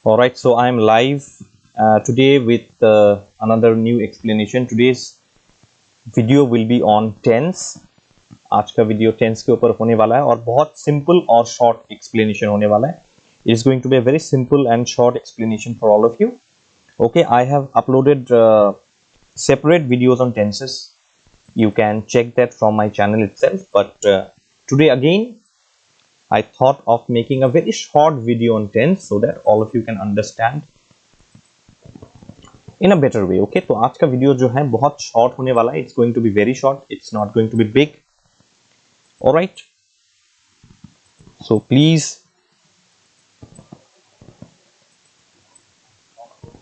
All right, so I'm live today with another new explanation. Today's video will be on tense. आज का video tense के ऊपर होने वाला है और बहुत सिंपल और शॉर्ट एक्सप्लेनेशन होने वाला है. It is going to be a very simple and short explanation for all of you. Okay, I have uploaded separate videos on tenses. You can check that from my channel itself. But today again, I thought of making a very short video on tense so that all of you can understand in a better way. Okay, तो आज का video जो है बहुत short होने वाला है. It's going to be very short. It's not going to be big. All right. So please,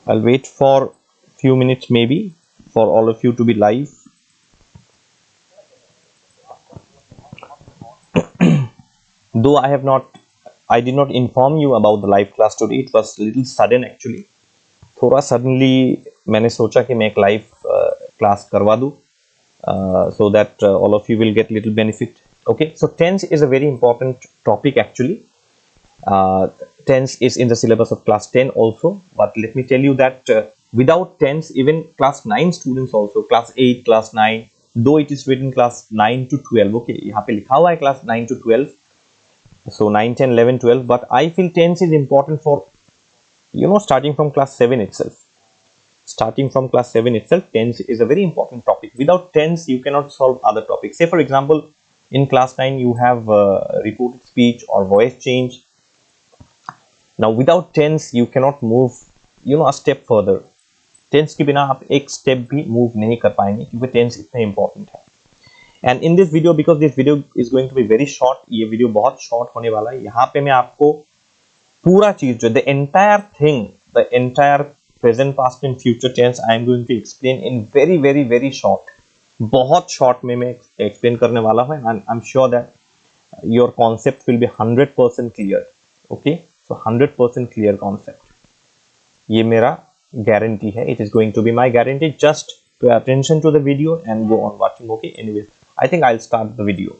I'll wait for few minutes maybe for all of you to be live. Though I did not inform you about the live class today. It was a little sudden actually. थोड़ा suddenly मैंने सोचा कि मैं एक live class करवा दूँ so that all of you will get little benefit. Okay, so tense is a very important topic actually. Tense is in the syllabus of class 10 also, but let me tell you that without tense, even class 9 students also, class 8, class 9, though it is written class 9 to 12, okay, यहाँ पे लिखा हुआ है class 9 to 12, so 9, 10, 11, 12, but I feel tense is important for, you know, starting from class 7 itself. Starting from class 7 itself, tense is a very important topic. Without tense, you cannot solve other topics. Say, for example, in class 9, you have reported speech or voice change. Now, without tense, you cannot move, you know, a step further. Tense के बिना आप एक step भी move नहीं कर पाएंगे क्योंकि tense इतना important है. And in this video, because this video is going to be very short, ये video बहुत short होने वाला है. यहाँ पे मैं आपको पूरा चीज जो the entire thing, the entire present, past and future tense I am going to explain in very very very short. बहुत short में मैं explain करने वाला हूँ. and I'm sure that your concept will be 100% clear. Okay, so 100% clear concept. ये मेरा guarantee है. It is going to be my guarantee. Just pay attention to the video and go on watching. Okay, anyways, I think I'll start the video.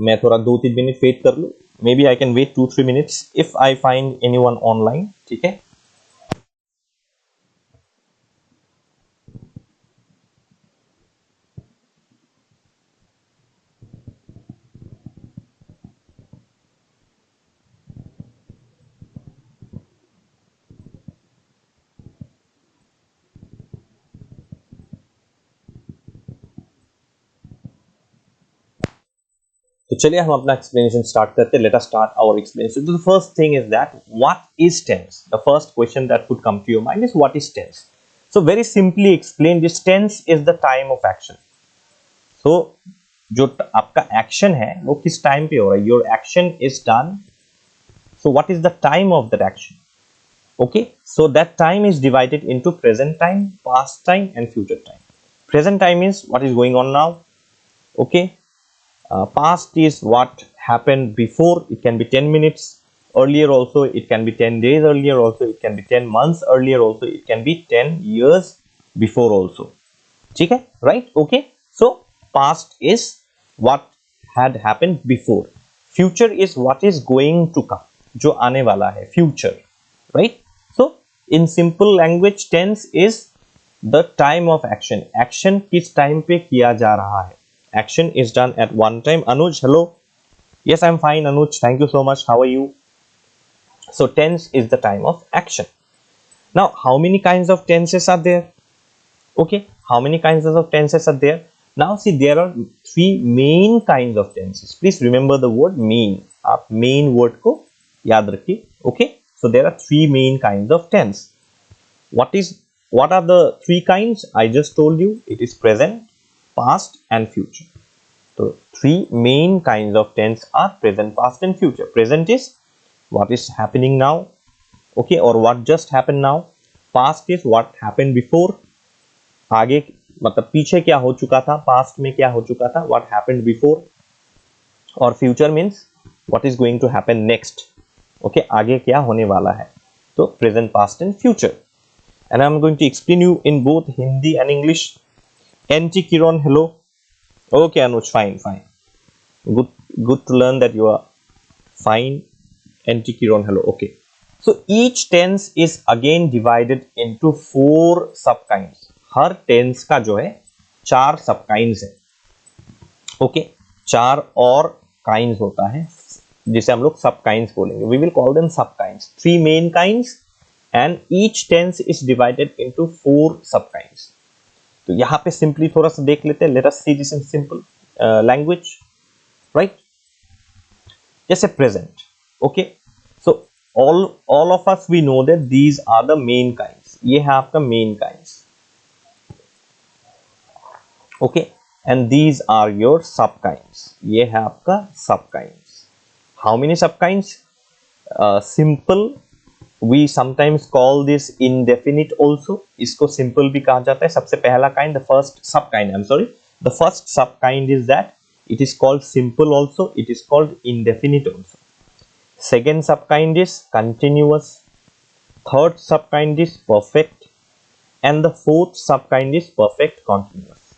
मैं थोड़ा 2-3 minute wait कर लूँ. Maybe I can wait 2-3 minutes if I find anyone online. ठीक है, तो चलिए हम अपना एक्सप्लेनेशन स्टार्ट करते हैं. Let us start our explanation. तो the first thing is that what is tense. The first question that would come to your mind is what is tense. So very simply explain this. Tense is the time of action. So जो आपका action है वो किस time पे हो रहा है. Your action is done. So what is the time of that action. Okay, so that time is divided into present time, past time and future time. Present time is what is going on now. Okay, past is what happened before. It can be 10 minutes earlier also, it can be 10 days earlier also, it can be 10 months earlier also, it can be 10 years before also. ठीक है, right? Okay, so past is what had happened before. Future is what is going to come, जो आने वाला है, future, right? So in simple language, tense is the time of action. Action किस time पे किया जा रहा है. Action is done at one time. Anuj, hello. Yes, I'm fine, Anuj. Thank you so much. How are you? So tense is the time of action. Now, how many kinds of tenses are there? Okay, how many kinds of tenses are there? Now, see, there are 3 main kinds of tenses. Please remember the word main. आप main word को याद रखिए. Okay. So there are 3 main kinds of tense. What are the 3 kinds? I just told you. It is present, past and future. So 3 main kinds of tense are present, past and future. Present is what is happening now, okay, or what just happened now. Past is what happened before, आगे मतलब पीछे क्या हो चुका था, past में क्या हो चुका था, व्हाट हैपेंड बिफोर, और future means what is going to happen next, okay, आगे क्या होने वाला है, तो present, past and future. And I am going to explain you in both Hindi and English. Aunty Kiran, hello, okay Anuj, fine fine, good to learn that you are fine. NT Kiran, hello, okay. So each tense is again divided into 4 subkinds. Her tense का जो है 4 subkinds है, okay, 4 और kinds होता है जिसे हम लोग subkinds बोलेंगे. We will call them subkinds. 3 main kinds and each tense is divided into 4 subkinds. तो यहाँ पे simply थोड़ा सा देख लेते हैं. Let us see this in simple language. Right? जैसे present, okay, so all of us we know that these are the main kinds. ये है आपका main kinds, okay, and these are your sub kinds. ये है आपका sub kinds. How many sub kinds? Simple, we sometimes call this indefinite also. इसको simple भी कहा जाता है. सबसे पहला kind, the first sub kind, I'm sorry, the first sub kind is that it is called simple also, it is called indefinite also. Second subkind is continuous, third subkind is perfect, and the fourth subkind is perfect continuous.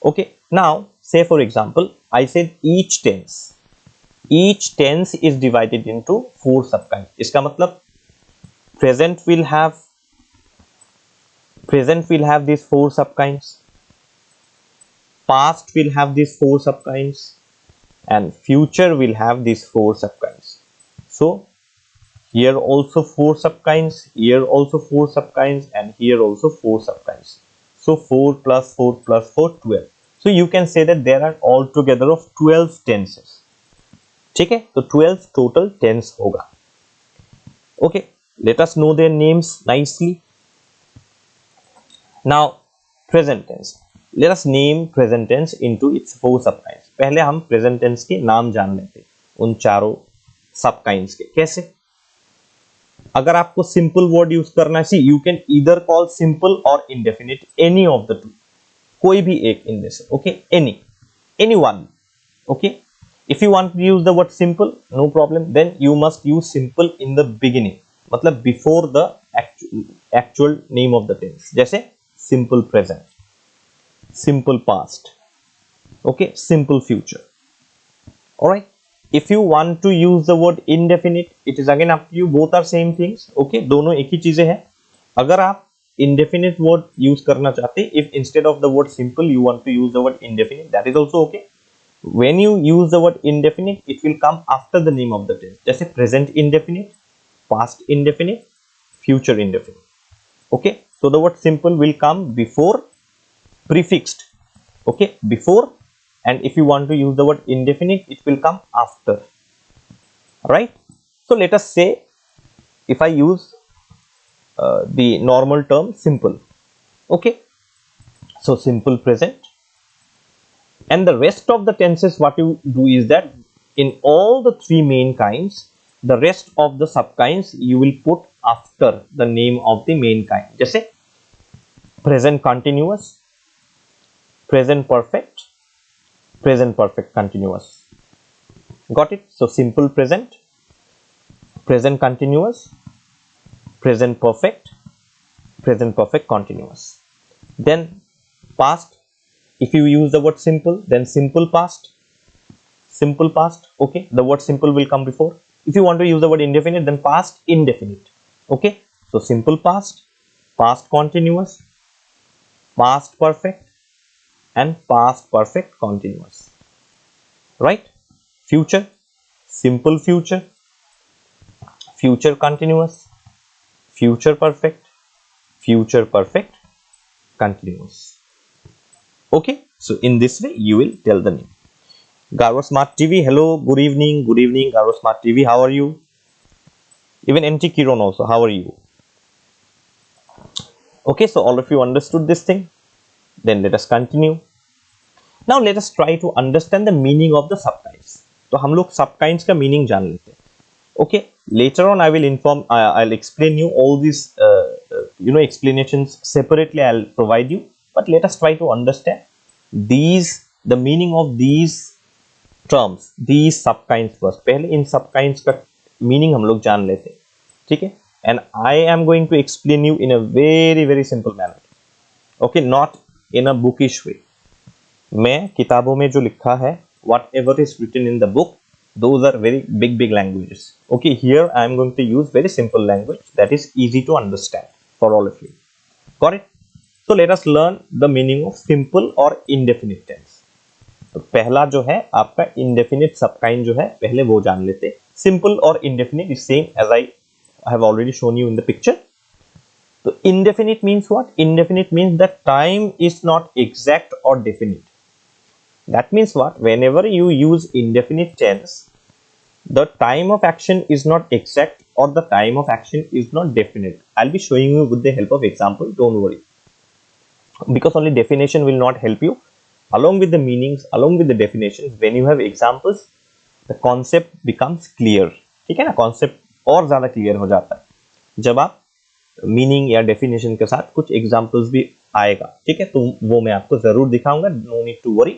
Okay, now say for example I said each tense is divided into 4 subkinds. इसका मतलब present will have these 4 subkinds, past will have these 4 subkinds, and future will have these 4 subkinds. So here also 4 subkinds, here also 4 subkinds, and here also 4 subkinds. So 4 plus 4 plus 4, 12. So you can say that there are altogether of 12 tenses. ठीक है, तो 12 total tense होगा. Okay, let us know their names nicely. Now present tense. Let us name present tense into its 4 subkinds. पहले हम present tense के नाम जान लेते हैं उन चारों subkinds के. कैसे? अगर आपको simple word यूज करना है, see you can either call simple or indefinite, any of the two, कोई भी एक इनमें से, okay, any one, okay. If you want to use the word simple, no problem, then you must use simple in the beginning, मतलब before the actual name of the tense. जैसे simple present, simple past, okay, simple future. All right, if you want to use the word indefinite, it is again up to you. Both are same things, okay, दोनों एक ही चीजें हैं. अगर आप indefinite word use करना चाहते, if instead of the word simple you want to use the word indefinite, that is also okay. When you use the word indefinite, it will come after the name of the tense. जैसे present indefinite, past indefinite, future indefinite, okay. So the word simple will come before, prefixed, okay, before, and if you want to use the word indefinite, it will come after, right? So let us say if I use the normal term simple, okay, so simple present, and the rest of the tenses, what you do is that in all the 3 main kinds, the rest of the subkinds you will put after the name of the main kind. जैसे present continuous, present perfect, present perfect continuous. Got it? So simple present, present continuous, present perfect, present perfect continuous. Then past, if you use the word simple, then simple past, okay, the word simple will come before. If you want to use the word indefinite, then past indefinite, okay. So simple past, past continuous, past perfect, and past perfect continuous, right? Future, simple future, future continuous, future perfect, future perfect continuous, okay. So in this way you will tell the name. Garo Smart TV, hello, good evening Garo Smart TV, how are you? Even NT Kiron also, how are you? Okay, so all of you understood this thing. Then let us continue. Now let us try to understand the meaning of the subkinds. तो हम लोग subkinds का meaning जान लेते हैं. Okay, later on I will I'll explain you all these explanations separately. I'll provide you. but let us try to understand the meaning of these terms, these subkinds first. पहले इन subkinds का meaning हम लोग जान लेते हैं, ठीक है? And I am going to explain you in a very simple manner, okay, not in a bookish way. मैं किताबों में जो लिखा है, whatever is written in the book, those are very big languages. Okay, here I am going to use very simple language that is easy to understand for all of you. Got it? So let us learn the meaning of simple or indefinite tense. तो पहला जो है आपका indefinite subkind जो है, पहले वो जान लेते हैं. Simple or indefinite is same as I have already shown you in the picture. So indefinite means what? Indefinite means that time is not exact or definite. That means what? Whenever you use indefinite tense, the time of action is not exact or the time of action is not definite. I'll be showing you with the help of example, don't worry. Because only definition will not help you. Along with the meanings, along with the definitions, when you have examples, the concept becomes clear. ठीक है ना? Concept और ज़्यादा clear हो जाता है जब आप meaning या definition के साथ कुछ examples भी आएगा, ठीक है? तो वो मैं आपको ज़रूर दिखाऊंगा. No need to worry.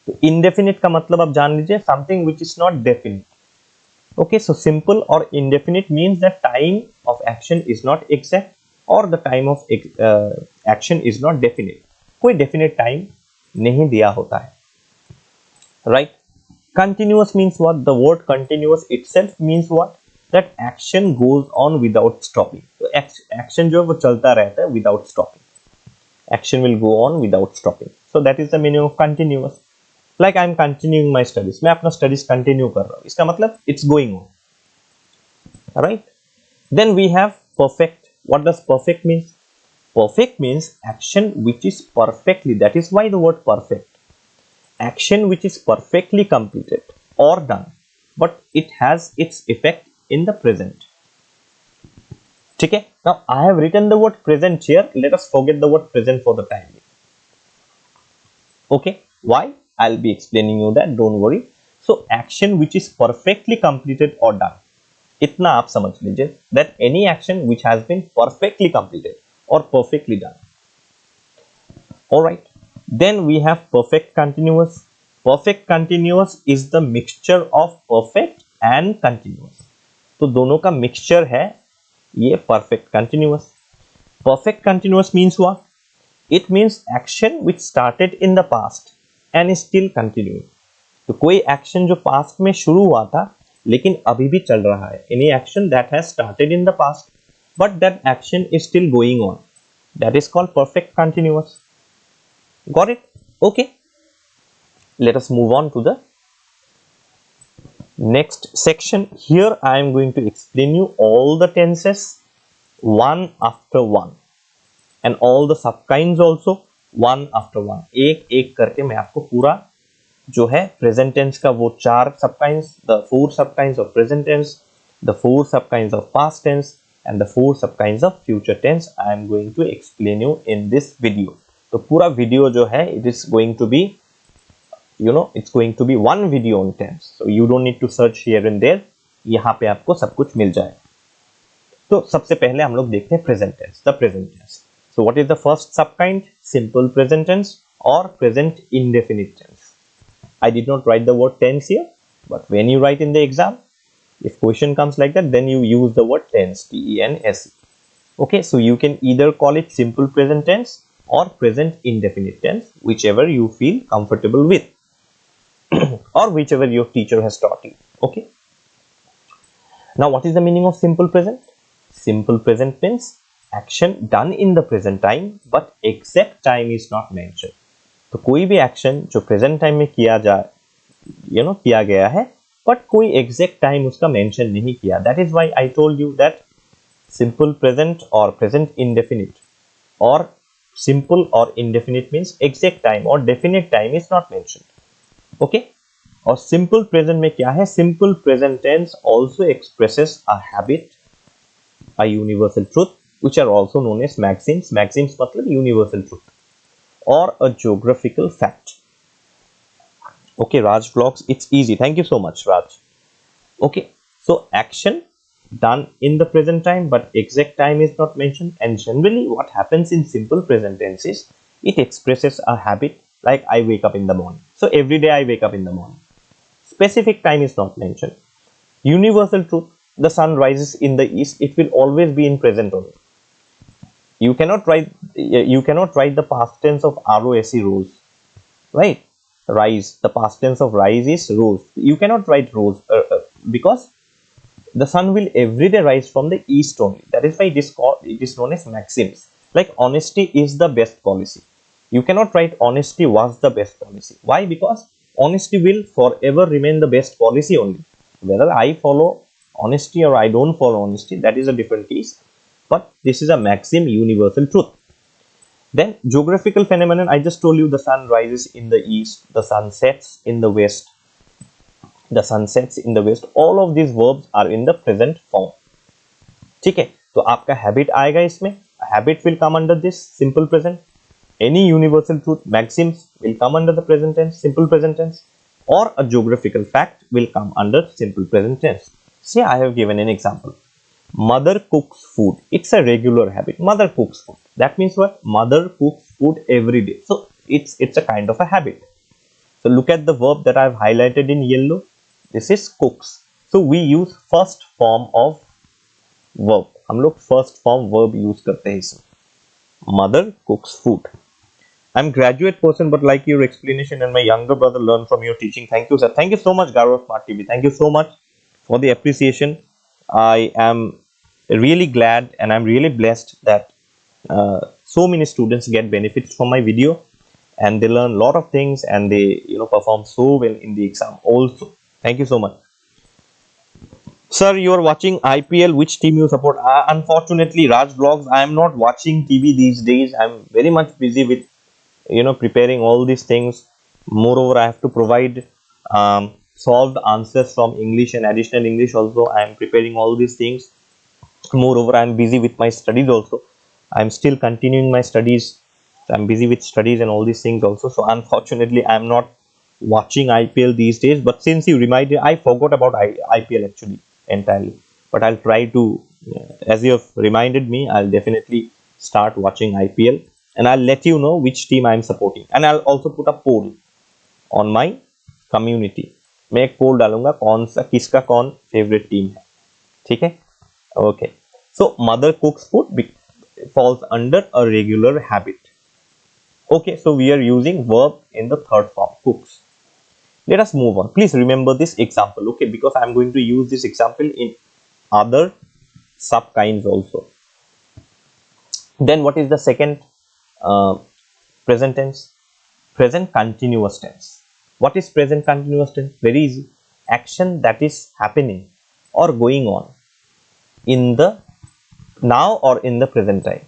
तो indefinite का मतलब आप जान लीजिए, something which is not definite. Okay, so simple or indefinite means that time of action is not exact or the time of action is not definite. कोई definite time नहीं दिया होता है, right? Continuous means what? The word continuous itself means what? That action goes on without stopping. तो action जो है वो चलता रहता है without stopping. Action will go on without stopping. So that is the meaning of continuous. Like I am continuing my studies. मैं अपना studies continue कर रहा हूँ. इसका मतलब it's going on. Alright? Then we have perfect. What does perfect mean? Perfect means action which is perfectly. That is why the word perfect. Action which is perfectly completed or done, but it has its effect in the present. ठीक है? Now I have written the word present here. Let us forget the word present for the time being. Okay? Why? I'll be explaining you that. Don't worry. So action which is perfectly completed or done. इतना आप समझ लीजिए that any action which has been perfectly completed or perfectly done. All right. Then we have perfect continuous. Perfect continuous is the mixture of perfect and continuous. तो दोनों का mixture है ये perfect continuous. Perfect continuous means what? It means action which started in the past and is still continuing. तो कोई action जो past में शुरू हुआ था लेकिन अभी भी चल रहा है. Any action that has started in the past but that action is still going on. That is called perfect continuous. Got it? Okay. Let us move on to the next section. Here I am going to explain you all the tenses one after one and all the subkinds also one after one. एक एक करके मैं आपको पूरा जो है present tense का वो 4 subkinds, the 4 subkinds of present tense, the 4 subkinds of past tense and the 4 subkinds of future tense I am going to explain you in this video. तो पूरा वीडियो जो है it is going to be, you know, it's going to be one video on tense. So you don't need to search here and there. यहाँ पे आपको सब कुछ मिल जाए. तो सबसे पहले हम लोग देखते हैं present tense, the present tense. So what is the first subkind? Simple present tense or present indefinite tense. I did not write the word tense here, but when you write in the exam, if question comes like that, then you use the word tense, T-E-N-S-E. Okay, so you can either call it simple present tense or present indefinite tense, whichever you feel comfortable with or whichever your teacher has taught you. Okay. Now, what is the meaning of simple present? Simple present means action done in the present time, but exact time is not mentioned. तो कोई भी action जो present time में किया किया गया है but कोई एग्जैक्ट टाइम उसका मेंशन नहीं किया. That is why I told you that simple present और प्रेजेंट इंडेफिनिट और सिंपल और इंडेफिनिट मींस एग्जैक्ट टाइम और definite time is not mentioned. Okay. और सिंपल प्रेजेंट में क्या है? Simple present tense also expresses a habit, a universal truth which are also known as maxims. Maxims मतलब universal truth or a geographical fact. Okay, Raj vlogs, it's easy. Thank you so much, Raj. Okay, so action done in the present time but exact time is not mentioned. And generally what happens in simple present tense is It expresses a habit, like I wake up in the morning. So every day I wake up in the morning. Specific time is not mentioned. Universal truth, the sun rises in the east, it will always be in present only. You cannot write the past tense of ROSE, rose, right? Rise, the past tense of rise is rose. You cannot write rose because the sun will every day rise from the east only. That is why it is known as maxims. Like honesty is the best policy. You cannot write honesty was the best policy. Why? Because honesty will forever remain the best policy only. Whether I follow honesty or I don't follow honesty, that is a different case. But this is a maxim, universal truth. Then geographical phenomenon, I just told you the sun rises in the east, the sun sets in the west, the sun sets in the west. All of these verbs are in the present form. ठीक है, तो आपका habit आएगा इसमें. A habit will come under this simple present. Any universal truth, maxims will come under the present tense, simple present tense, or a geographical fact will come under simple present tense. See, I have given an example. Mother cooks food. It's a regular habit. Mother cooks food. That means what? Mother cooks food every day. So it's a kind of a habit. So look at the verb that I've highlighted in yellow. This is cooks. So we use first form of verb. हम लोग first form verb use करते हैं इसमें. Mother cooks food. I'm graduate person, but like your explanation and my younger brother learned from your teaching. Thank you, sir. Thank you so much, Garo Smart TV. Thank you so much for the appreciation. I am really glad and I'm really blessed that so many students get benefits from my video and they learn a lot of things and they perform so well in the exam also. Thank you so much. Sir, you are watching IPL. Which team you support? Unfortunately, Raj Vlogs, I am not watching TV these days. I'm very much busy with preparing all these things. Moreover, I have to provide solved answers from English and additional English also. I am preparing all these things. Moreover, I am busy with my studies also. I am still continuing my studies. I am busy with studies and all these things also. So unfortunately, I am not watching IPL these days. But since you reminded, I forgot about IPL actually entirely. But I'll try to, as you have reminded me, I'll definitely start watching IPL. And I'll let you know which team I am supporting. And I'll also put a poll on my community. मैं एक पोल डालूंगा किसका कौन favourite team है. ठीक है, okay. So mother कुक्स food falls under a regular habit. Okay, so we are using verb in the third form, cooks. Let us move on. Please remember this example, okay, because I am going to use this example in other sub kinds also. Then what is the second present tense? Present continuous tense. What is present continuous tense? Very easy. Action that is happening or going on in the now or in the present time.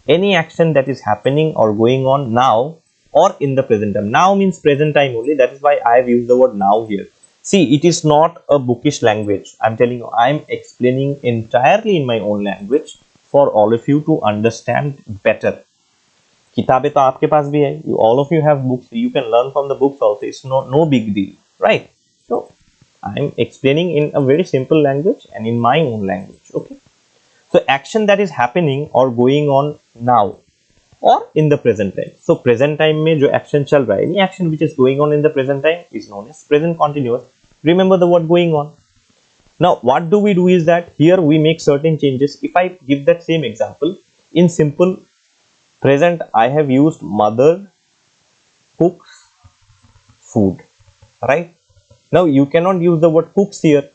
Any action that is happening or going on now or in the present time. Now means present time only. That is why I have used the word now here. See, it is not a bookish language. I am telling you, I am explaining entirely in my own language for all of you to understand better. किताबें तो आपके पास भी है. All of you have books. You can learn from the books also. It's no big deal, right? So I'm explaining in a very simple language and in my own language. Okay. So action that is happening or going on now or in the present time. So present time में जो action चल रहा है, any action which is going on in the present time is known as present continuous. Remember the word going on. Now what do we do is that here we make certain changes. If I give that same example in simple present, I have used mother cooks food, right? Now you cannot use the word cooks here.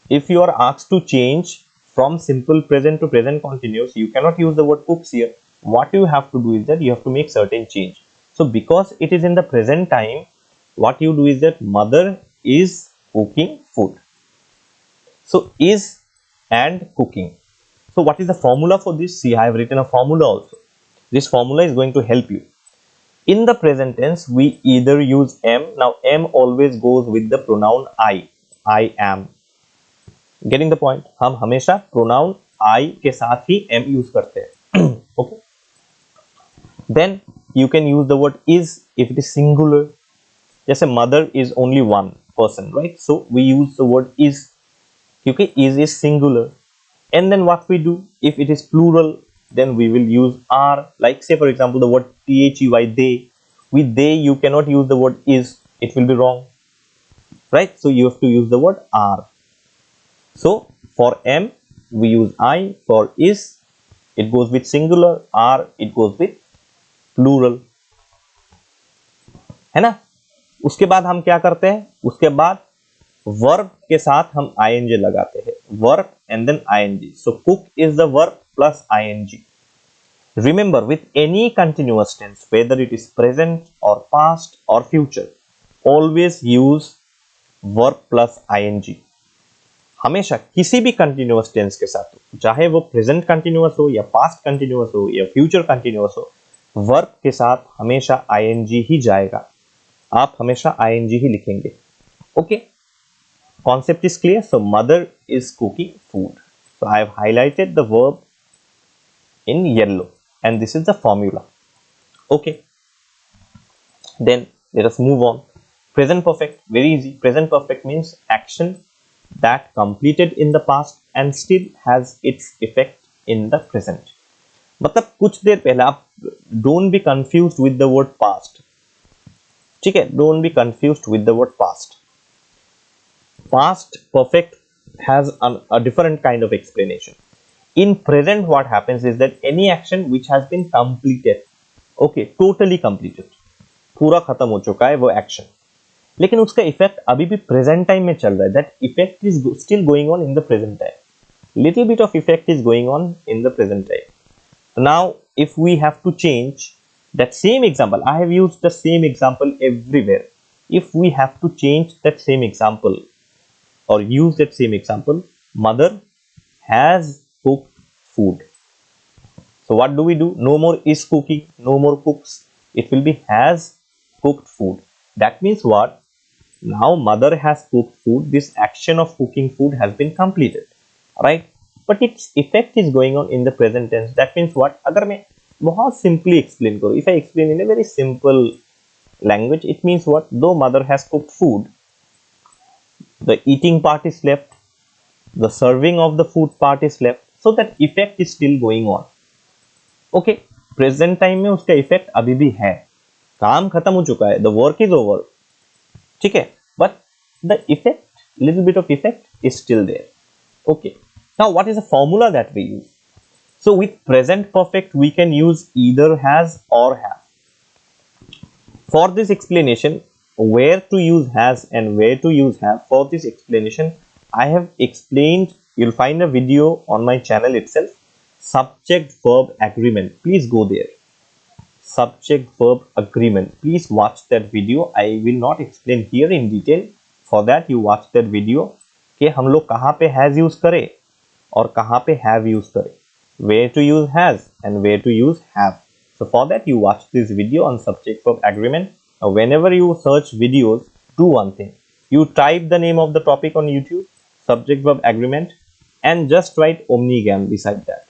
If you are asked to change from simple present to present continuous, you cannot use the word cooks here. What you have to do is that you have to make certain change. So because it is in the present time, what you do is that mother is cooking food. So is and cooking. So what is the formula for this? See, I have written a formula also. This formula is going to help you. In the present tense, we either use am. Now, am always goes with the pronoun I. I am. Getting the point? हम हमेशा pronoun I के साथ ही am use करते हैं. Okay. Then you can use the word is if it is singular. जैसे mother is only one person, right? So we use the word is. क्योंकि is singular. And then what we do if it is plural? then we will use are. Like say for example the word THEY, they. With they you cannot use the word is, it will be wrong, right? So you have to use the word are. So for am we use I, for is it goes with singular, are it goes with plural, है ना। उसके बाद हम क्या करते हैं, उसके बाद वर्ब के साथ हम ing लगाते हैं, verb and then ing. So cook is the verb plus ing. Remember with any continuous tense whether it is present और पास्ट और future, always use verb plus ing. हमेशा किसी भी कंटिन्यूअस टेंस के साथ, चाहे वो प्रेजेंट कंटिन्यूअस हो या पास्ट कंटिन्यूअस हो या फ्यूचर कंटिन्यूअस हो, वर्ब के साथ हमेशा ing ही जाएगा, आप हमेशा ing ही लिखेंगे. Okay, concept is clear. So mother is cooking food. So I have highlighted the verb in yellow and this is the formula. Okay, then let us move on. Present perfect, very easy. Present perfect means action that completed in the past and still has its effect in the present. मतलब कुछ देर पहले आप don't be confused with the word past. ठीक है, don't be confused with the word past. Past perfect has a different kind of explanation. In present what happens is that any action which has been completed, okay, totally completed, पूरा खत्म हो चुका है वो action, लेकिन उसका effect अभी भी प्रेजेंट टाइम में चल रहा है. That effect is still going on in the present time. Little bit of effect is going on in the present time. Now if we have to change that same example, I have used the same example everywhere. If we have to change that same example or use that same example, mother has cooked food. So what do we do? No more is cooking, no more cooks. It will be has cooked food. That means what? Now mother has cooked food. This action of cooking food has been completed, right? But its effect is going on in the present tense. That means what? अगर मैं बहुत simply explain करो, if I explain in a very simple language, it means what? Though mother has cooked food, the eating part is left, the serving of the food part is left, so that effect is still going on. Okay, present time में उसका effect अभी भी है, काम खत्म हो चुका है, द वर्क इज ओवर, ठीक है, but the effect, little bit of effect is still there. Okay, now what is the formula that we use? So with present perfect we can use either has or have. For this explanation, where to use has and where to use have, for this explanation I have explained, you'll find a video on my channel itself, subject verb agreement. Please go there, subject verb agreement. Please watch that video. I will not explain here in detail. For that you watch that video कि हम लोग कहाँ पे has use करें और कहाँ पे have use करें, where to use has and where to use have. So for that you watch this video on subject verb agreement. Now whenever you search videos, do one thing, you type the name of the topic on YouTube, subject verb agreement, and just write Omni Gyan beside that.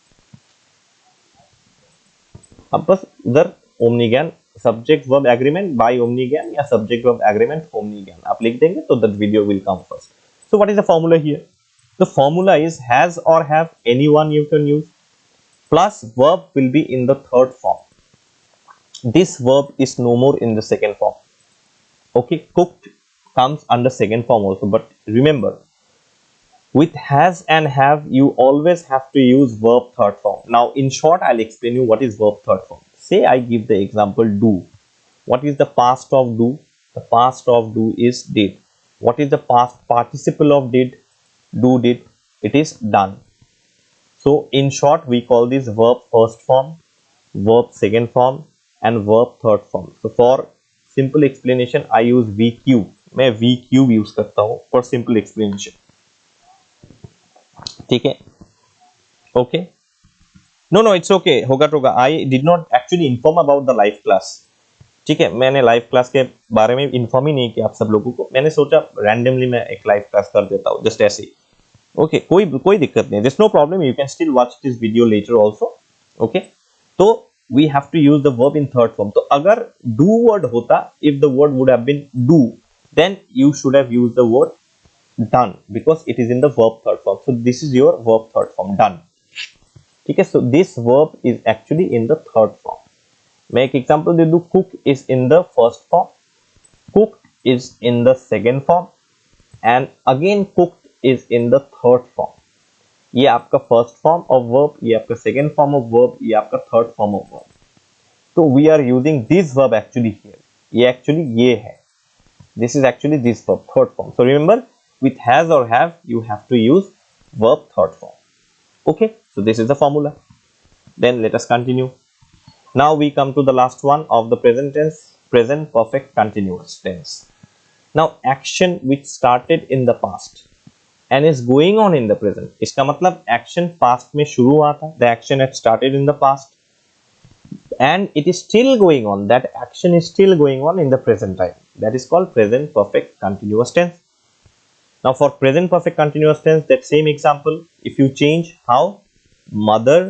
अब बस उधर Omni Gyan subject verb agreement by Omni Gyan या subject verb agreement Omni Gyan आप लिख देंगे तो that video will come first. So what is the formula here? The formula is has or have, anyone you can use, plus verb will be in the third form. This verb is no more in the second form. Okay, cooked comes under second form also, but remember with has and have you always have to use verb third form. Now in short I'll explain you what is verb third form. Say I give the example do. What is the past of do? The past of do is did. What is the past participle of did? Do did. It is done. So in short we call this verb first form, verb second form and verb third form. So for simple explanation I use VQ. मैं VQ use करता हूँ for simple explanation. ठीक है? Okay? No, it's okay. होगा तो होगा. I did not actually inform about the live class. ठीक है? मैंने लाइव क्लास के बारे में इन्फॉर्म ही नहीं किया आप सब लोगों को. मैंने सोचा रैंडमली मैं एक लाइव क्लास कर देता हूँ, जस्ट ऐसे ही. ओके, कोई दिक्कत नहीं, this no problem, you can still watch this video later also. Okay, तो we have to use the verb in third form. तो अगर डू वर्ड होता, if the word would have been do, then you should have used the word done because it is in the verb third form. So this is your verb third form, done. ठीक है. So this verb is actually in the third form. मैं एक example दे दूं. Cook is in the first form, cooked is in the second form, and again cooked is in the third form. ये आपका first form of verb, ये आपका second form of verb, ये आपका third form of verb. तो we are using this verb actually here. ये actually ये है. This is actually this verb third form. So remember, with has और have you have to use verb third form. Okay, so this is the formula. Then let us continue. Now we come to the last one of the present tense, present perfect continuous tense. Now action which started in the past and is going on in the present. इसका मतलब action past में शुरू हुआ था. The action had started in the past and it is still going on. That action is still going on in the present time. That is called present perfect continuous tense. Now for present perfect continuous tense, that same example, if you change how, mother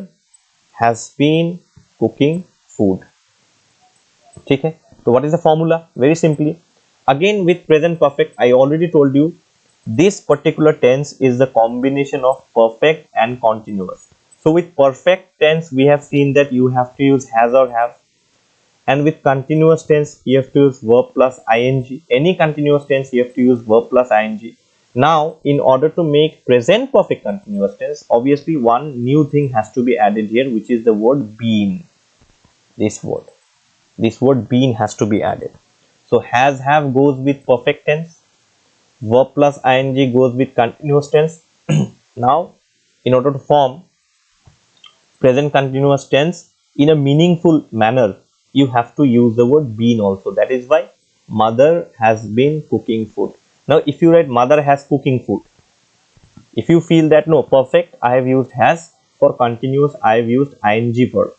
has been cooking food. ठीक है. So what is the formula? Very simply, again with present perfect, I already told you, this particular tense is the combination of perfect and continuous. So with perfect tense we have seen that you have to use has or have, and with continuous tense you have to use verb plus ing. Any continuous tense you have to use verb plus ing. Now in order to make present perfect continuous tense, obviously one new thing has to be added here, which is the word been. This word been has to be added. So has have goes with perfect tense, verb plus ing goes with continuous tense. Now in order to form present continuous tense in a meaningful manner, you have to use the word been also. That is why mother has been cooking food. Now if you write mother has cooking food, if you feel that no, perfect, I have used has. For continuous I have used ing verb.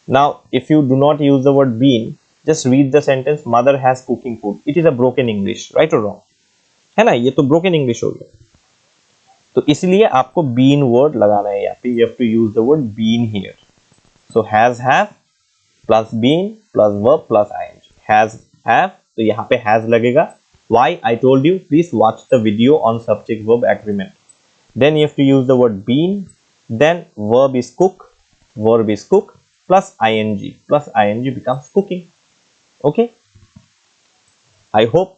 Now if you do not use the word been, just read the sentence, mother has cooking food. It is a broken English, right or wrong? है ना, ये तो broken English हो गया. तो इसलिए आपको been word लगाना है यहाँ पे. You have to use the word been here. So has have plus been plus verb plus ING. Has have, तो यहाँ पे हैज लगेगा. Why? I told you, please watch the video on subject verb agreement. Then you have to use the word been. Then verb is cook plus ING becomes cooking. Okay, I hope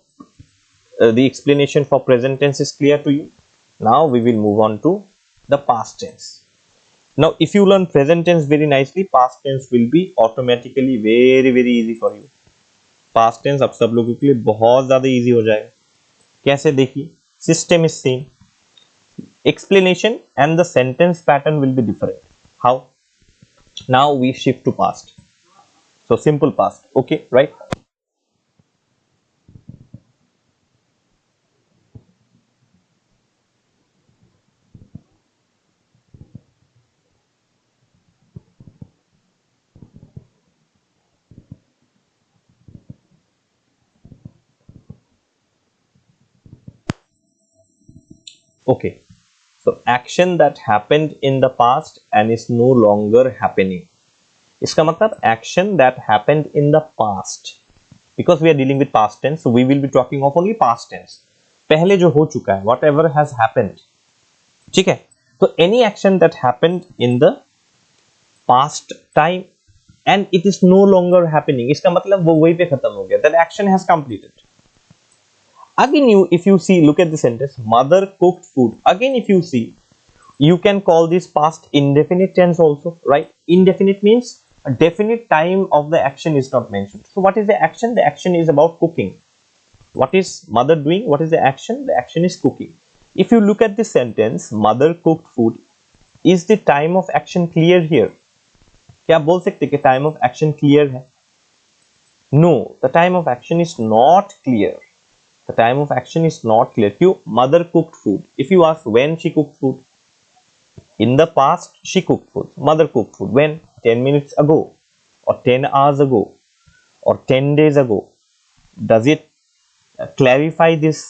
the explanation for present tense is clear to you. Now we will move on to the past tense. Now if you learn present tense very nicely, past tense will be automatically very easy for you. Past tense अब सब लोगों के लिए बहुत ज़्यादा easy हो जाएगा. कैसे? देखिए, system is same, explanation and the sentence pattern will be different. How? Now we shift to past. So simple past. Okay, right? Okay, so action that happened in the past and is no longer happening. इसका मतलब action that happened in the past, because we are dealing with past tense, so we will be talking of only past tense. पहले जो हो चुका है, whatever has happened, ठीक है. तो any action that happened in the past time and it is no longer happening, इसका मतलब वो वहीं पे खत्म हो गया. That action has completed. Again, if you see, look at the sentence, mother cooked food. Again, if you see, you can call this past indefinite tense also, right? Indefinite means a definite time of the action is not mentioned. So what is the action? The action is about cooking. What is mother doing? What is the action? The action is cooking. If you look at this sentence, mother cooked food, is the time of action clear here? क्या आप बोल सकते कि time of action clear है? No, the time of action is not clear. The time of action is not clear. क्यों? Mother cooked food. If you ask when she cooked food, in the past she cooked food. Mother cooked food. When? 10 minutes ago, or 10 hours ago, or 10 days ago. Does it clarify this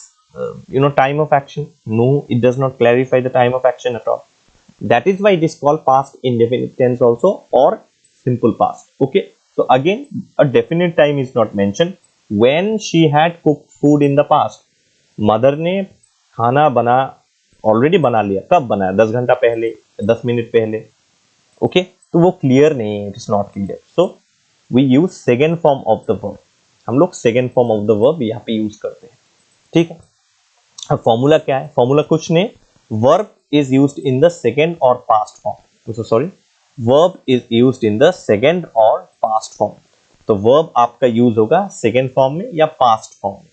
time of action? No, it does not clarify the time of action at all. That is why it is called past indefinite tense also, or simple past. Okay, so again a definite time is not mentioned. When she had cooked food in the past, mother ने खाना already बना लिया. कब बनाया? 10 घंटा पहले, 10 minute पहले. Okay तो वो क्लियर नहीं है, it is not clear, so we use second form of the verb, हम लोग second form of the verb यहाँ पे यूज करते हैं, ठीक है। अब फॉर्मूला क्या है, फॉर्मूला कुछ नहीं, verb is used in the second और past form, sorry verb is used in the second और पास्ट फॉर्म, तो वर्ब आपका यूज होगा सेकेंड फॉर्म में या पास्ट फॉर्म में,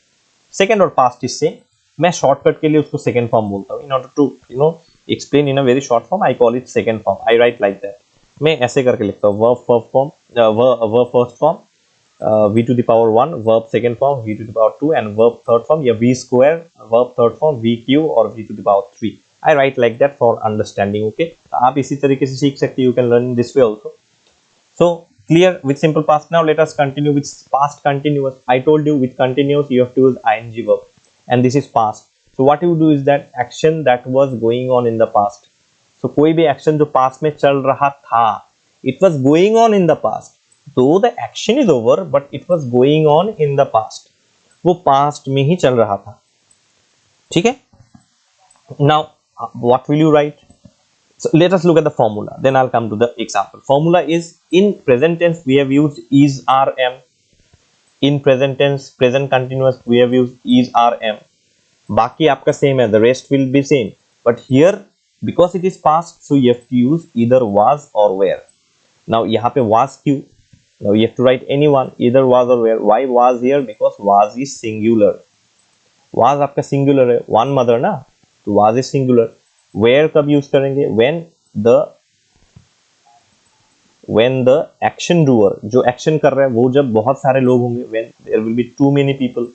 सेकेंड और पास्ट इससे मैं शॉर्टकट के लिए उसको सेकेंड फॉर्म बोलता हूँ, in order to explain in a very short form I call it second form, I write like that, मैं ऐसे करके लिखता हूँ verb first form, verb first form, v to the power 1 verb second form, v to the power 2 and verb third form, या v square verb third form, vq और v to the power 3, I write like that for understanding, okay। आप इसी तरीके से सीख सकते हैं, you can learn in this way also, so clear with simple past। Now let us continue with past continuous, I told you with continuous you have to use ing verb and this is past, so what you do is that action that was going on in the past, so कोई भी action जो past में चल रहा था, it was going on in the past, though the action is over but it was going on in the past, वो past में ही चल रहा था, ठीक है। now what will you write, so let us look at the formula, then I'll come to the example। formula is in present tense we have used is rm, in present tense present continuous we have used is rm, बाकी आपका same है, the rest will be same, but here because it is past so you have to use either was or were। now यहाँ पे was क्यों, now you have to write anyone, either was or were, why was here, because was is singular, was आपका singular है, one mother ना, तो was is singular, where कब use करेंगे, when the action doer जो action कर रहा है वो जब बहुत सारे लोग होंगे, when there will be too many people,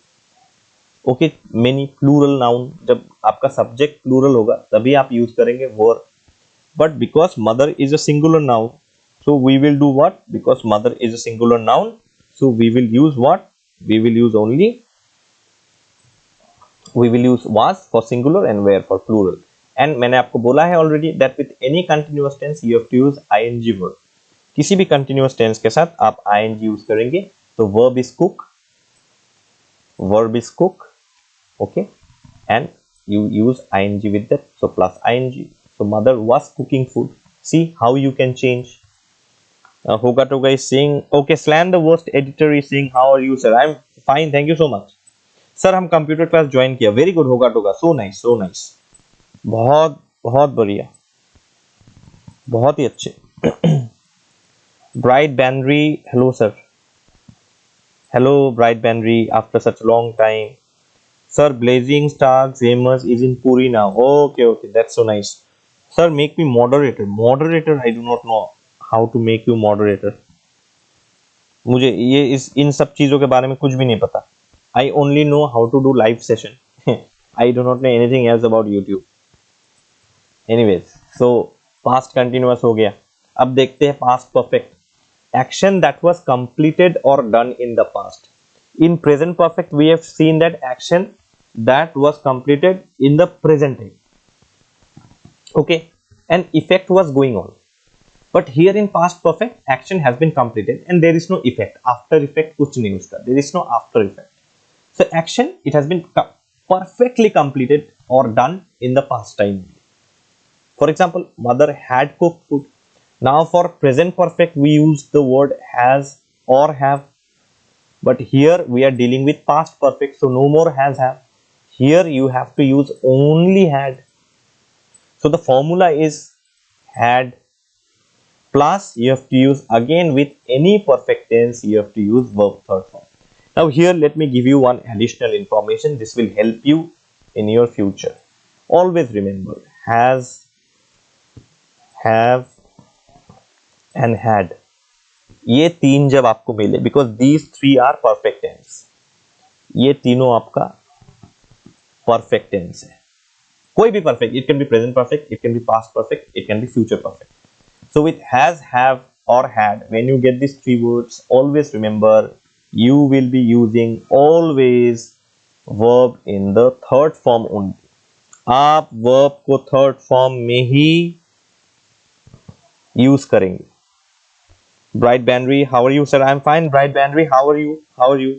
okay, many plural noun, जब आपका subject plural होगा तभी आप use करेंगे were, but because mother is a singular noun so we will do what, because mother is a singular noun so we will use what, we will use was for singular and were for plural, and मैंने आपको बोला है already that with any continuous tense you have to use ing verb, किसी भी continuous tense के साथ आप ing use करेंगे, तो verb is cook, okay, and you use ing with that, so plus ing, so mother was cooking food, see how you can change। Hoga Toga is saying, okay, Slam the worst editor is saying, how are you, sir? I'm fine, thank you so much. Sir, हम computer class join किया, very good होगा टोगा, so nice so nice, बहुत बहुत बढ़िया, बहुत ही अच्छे। ब्राइट बैनरी, हेलो सर, हेलो ब्राइट बैनरी, after such long time. Sir, blazing star famous is in पूरी now, okay okay, that's so nice. Sir, make me moderator, I do not know how to make you moderator, मुझे ये इन सब चीजों के बारे में कुछ भी नहीं पता, I only know how to do live session, I do not know anything else about YouTube। anyways, so past continuous हो गया, अब देखते हैं past perfect, action that was completed or done in the past। in present perfect we have seen that action that was completed in the present time, okay, and effect was going on, but here in past perfect action has been completed and there is no effect, after effect कुछ नहीं उसका, there is no after effect, so action it has been perfectly completed or done in the past time। for example, mother had cooked food, now for present perfect we use the word has or have, but here we are dealing with past perfect, so no more has have, here you have to use only had, so the formula is had plus you have to use again with any perfect tense you have to use verb third form। now here let me give you one additional information, this will help you in your future। always remember has, have and had, ये तीन जब आपको मिले, because these three are perfect tense, ये तीनों आपका perfect tense है, कोई भी perfect, it can be present perfect, it can be past perfect, it can be future perfect। so with has, have or had, when you get these three words, always remember you will be using always verb in the third form only, आप verb को third form में ही use करेंगे। Bright Banry, how are you, sir? I'm fine. Bright Banry, how are you?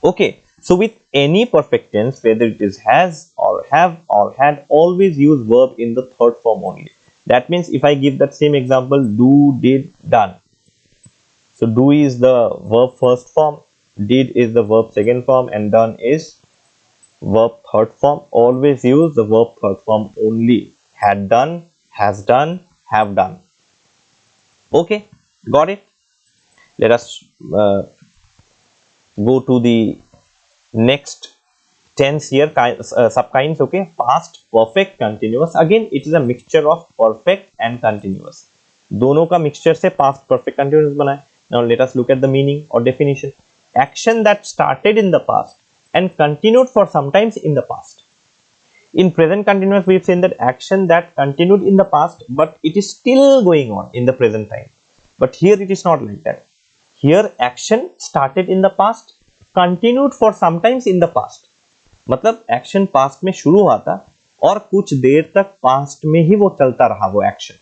Okay, So with any perfect tense, whether it is has or have or had, always use verb in the third form only. That means if I give that same example, do, did, done. So do is the verb first form, did is the verb second form, and done is verb third form. Always use the verb third form only. Had done, has done, have done. Okay, got it? Let us go to the next tense here, subkinds. Okay, past, perfect, continuous. Again, it is a mixture of perfect and continuous. दोनों का mixture से past, perfect, continuous बना है. Now let us look at the meaning or definition. Action that started in the past and continued for sometimes in the past. In present continuous, we've seen that action that continued in the past, but it is still going on in the present time. But here it is not like that. Here action started in the past, continued for sometimes in the past. मतलब action past में शुरू हुआ था और कुछ देर तक past में ही वो चलता रहा, वो एक्शन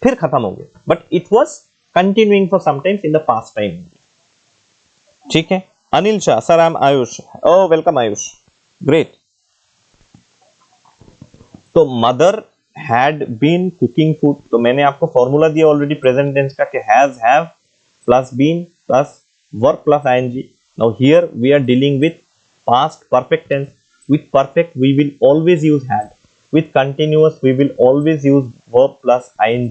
फिर खत्म हो गया, but it was continuing for sometimes in the past time. ठीक है. Anil Shah, sir I am Ayush. Oh welcome Ayush, great. तो mother had been cooking food, तो मैंने आपको फॉर्मूला दिया ऑलरेडी प्रेजेंट टेंस का कि has, have plus been plus verb plus ING. Now here we are dealing with past perfect tense. With perfect we will always use had. With continuous we will always use verb plus ing,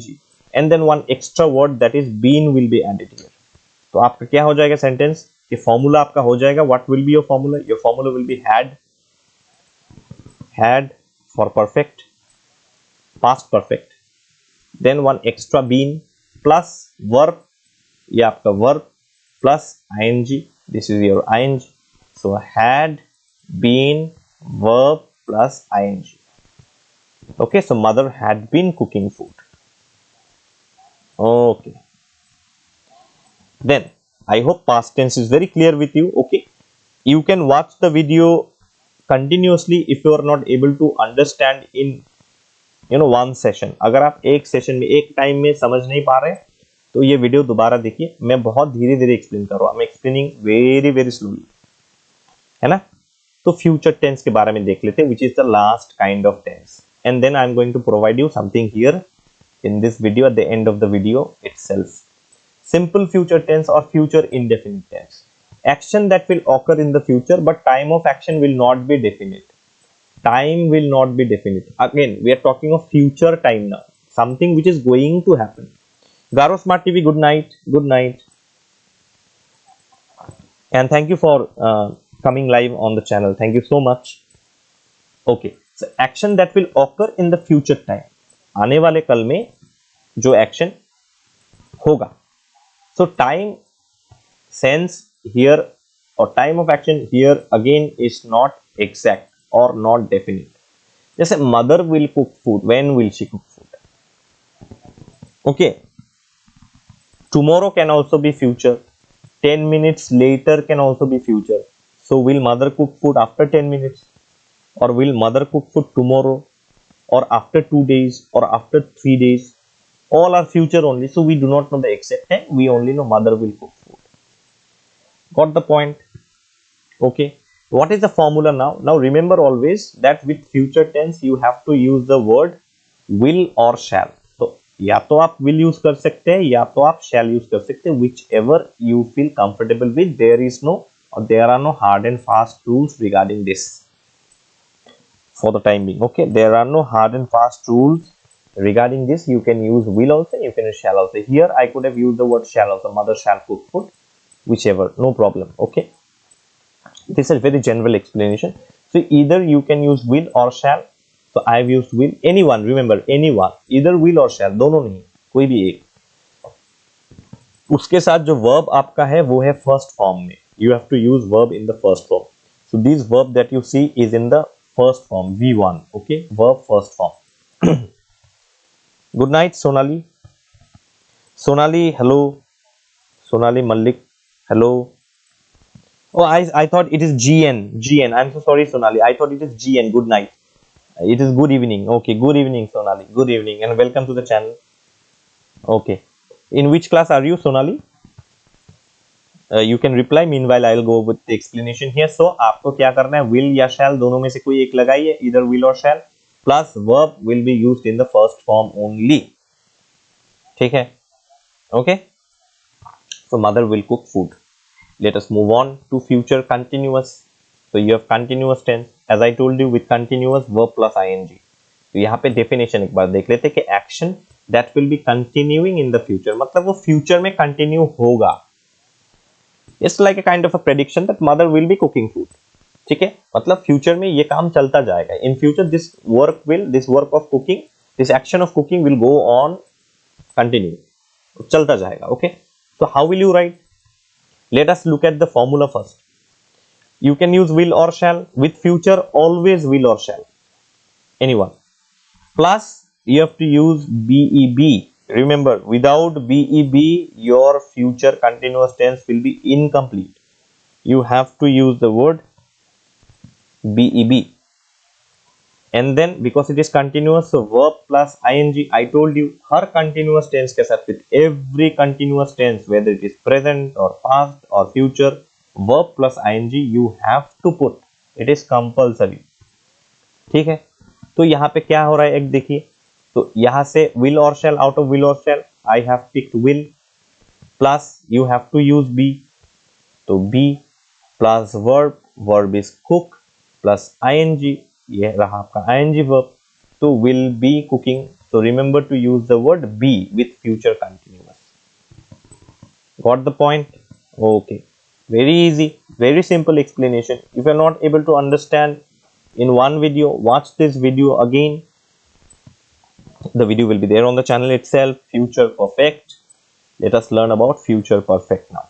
and then one extra word that is been will be added here. तो आपका क्या हो जाएगा sentence, कि formula आपका हो जाएगा. What will be your formula? Your formula will be had for perfect, past perfect, then one extra been plus verb, ये आपका verb plus ing. This is your ing. So had, been, verb plus ing. Okay, so mother had been cooking food. Okay. Then I hope past tense is very clear with you. Okay, you can watch the video continuously if you are not able to understand in one session. अगर आप एक session में एक time में समझ नहीं पा रहे तो ये वीडियो दोबारा देखिए. मैं बहुत धीरे धीरे एक्सप्लेन कर रहा हूँ. I am explaining very very slowly, है ना. तो फ्यूचर टेंस के बारे में देख लेते हैं, which is the last kind of tense, and then I am going to provide you something here in this video at the end of the video itself. Simple future tense or future indefinite tense. Action that will occur in the future, but time of action will not be definite. Time will not be definite. Again, we are talking of future time now, something which is going to happen. Garo Smart TV, good night. Good night. And thank you for coming live on the channel. Thank you so much. Okay, so action that will occur in the future time, आने वाले कल में जो action होगा. So time sense here or time of action here again is not exact or not definite. जैसे mother will cook food, when will she cook food? Okay, tomorrow can also be future. 10 minutes later can also be future. So will mother cook food after 10 minutes, or will mother cook food tomorrow, or after 2 days, or after 3 days? All are future only. So we do not know the exact time. We only know mother will cook food. Got the point? Okay. What is the formula now? Now remember always that with future tense you have to use the word will or shall. तो या तो आप will use कर सकते हैं या तो आप shall use कर सकते हैं. Whichever you feel comfortable with. There are no hard and fast rules regarding this for the time being. Okay, there are no hard and fast rules regarding this. You can use will also, you can use shall also. Here I could have used the word shall also. Mother shall cook food, whichever, no problem. Okay, this is a very general explanation. So either you can use will or shall. So I have used will. Anyone, remember, anyone, either will or shall, दोनों नहीं, कोई भी एक. उसके साथ जो verb आपका है वो है first form में. You have to use verb in the first form. So this verb that you see is in the first form, V1. Okay, verb first form. Good night, Sonali. Sonali, hello. Sonali Malik, hello. Oh, I thought it is GN. I'm so sorry, Sonali. I thought it is GN. Good night. It is good evening. Okay, good evening, Sonali. Good evening, and welcome to the channel. Okay. In which class are you, Sonali? You can reply, meanwhile I'll go with the explanation here. So आपको क्या करना है, will या shall दोनों में से कोई एक लगाइए, either will or shall, plus verb will be used in the first form only. ठीक है, okay. So mother will cook food. Let us move on to future continuous. So you have continuous tense, as I told you, with continuous verb plus ing. तो यहाँ पे definition एक बार देख लेते कि action that will be continuing in the future, मतलब वो future में continue होगा. It's like a kind of a prediction that mother will be cooking food. ठीक है, मतलब future में ये काम चलता जाएगा. In future this work of cooking, this action of cooking will go on continue. चलता जाएगा. Okay. So how will you write? Let us look at the formula first. You can use will or shall. With future, always will or shall. Anyone. Plus, you have to use BEB. Remember, without BEB, your future continuous tense will be incomplete. You have to use the word BEB. And then, because it is continuous, so verb plus ing, I told you, her continuous tense के साथ, with every continuous tense, whether it is present or past or future, verb plus ing you have to put. It is compulsory. ठीक है, तो यहाँ पे क्या हो रहा है, एक देखिए, तो यहाँ से will or shall, out of will or shall, I have picked will, plus you have to use be, तो be plus verb is cook, plus ing, ये रहा आपका ing verb, तो will be cooking. So remember to use the word be with future continuous. Got the point? Okay, very easy, very simple explanation. If you are not able to understand in one video, watch this video again. The video will be there on the channel itself. Future perfect. Let us learn about future perfect now.